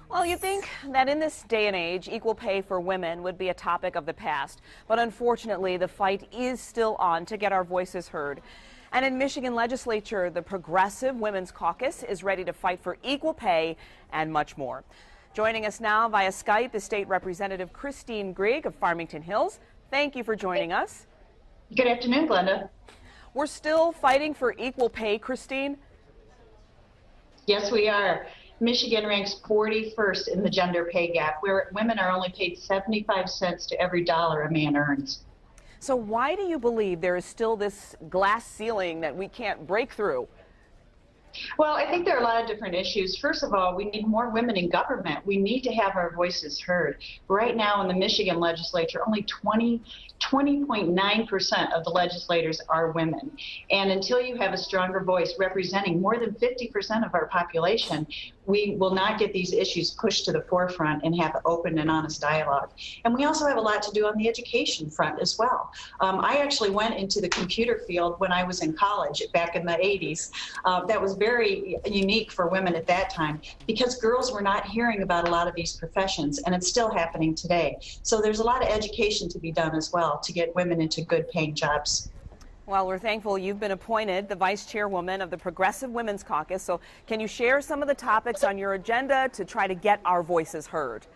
Well, you'd think that in this day and age, equal pay for women would be a topic of the past. But unfortunately, the fight is still on to get our voices heard. And in Michigan legislature, the Progressive Women's Caucus is ready to fight for equal pay and much more. Joining us now via Skype is State Representative Christine Grieg of Farmington Hills. Thank you for joining us. Good afternoon, Glenda. We're still fighting for equal pay, Christine? Yes, we are. Michigan ranks 41st in the gender pay gap, where women are only paid 75 cents to every dollar a man earns. So why do you believe there is still this glass ceiling that we can't break through? Well, I think there are a lot of different issues. First of all, we need more women in government. We need to have our voices heard. Right now in the Michigan legislature, only 20.9% of the legislators are women. And until you have a stronger voice representing more than 50% of our population, we will not get these issues pushed to the forefront and have open and honest dialogue. And we also have a lot to do on the education front as well. I actually went into the computer field when I was in college back in the 80s. That was very unique for women at that time because girls were not hearing about a lot of these professions, and it's still happening today. So there's a lot of education to be done as well to get women into good paying jobs. Well, we're thankful you've been appointed the vice chairwoman of the Progressive Women's Caucus. So can you share some of the topics on your agenda to try to get our voices heard?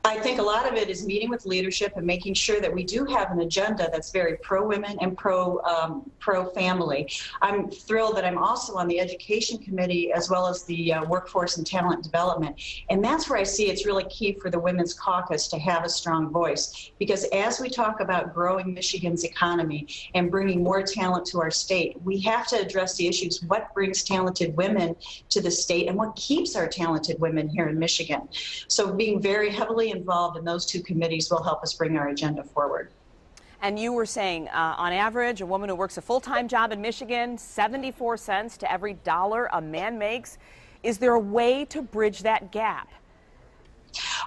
I think a lot of it is meeting with leadership and making sure that we do have an agenda that's very pro-women and pro-family. I'm thrilled that I'm also on the Education Committee as well as the Workforce and Talent Development. And that's where I see it's really key for the Women's Caucus to have a strong voice. Because as we talk about growing Michigan's economy and bringing more talent to our state, we have to address the issues: what brings talented women to the state and what keeps our talented women here in Michigan. So being very heavily involved in those two committees will help us bring our agenda forward. And you were saying, on average, a woman who works a full-time job in Michigan, 74 cents to every dollar a man makes. Is there a way to bridge that gap?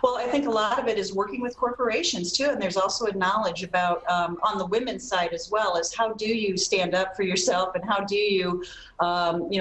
Well, I think a lot of it is working with corporations too, and there's also a knowledge about on the women's side as well as how do you stand up for yourself and how do you,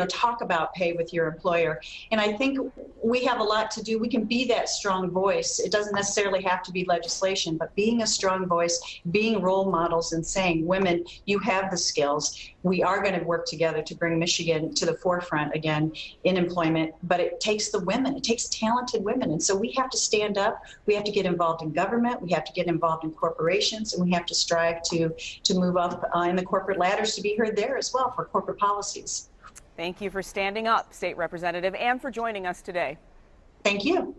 talk about pay with your employer. And I think we have a lot to do. We can be that strong voice. It doesn't necessarily have to be legislation, but being a strong voice, being role models, and saying, women, you have the skills. We are going to work together to bring Michigan to the forefront again in employment, but it takes the women. It takes talented women, and so we have to stand up. We have to get involved in government. We have to get involved in corporations, and we have to strive to move up in the corporate ladders to be heard there as well for corporate policies. Thank you for standing up, State Representative, and for joining us today. Thank you.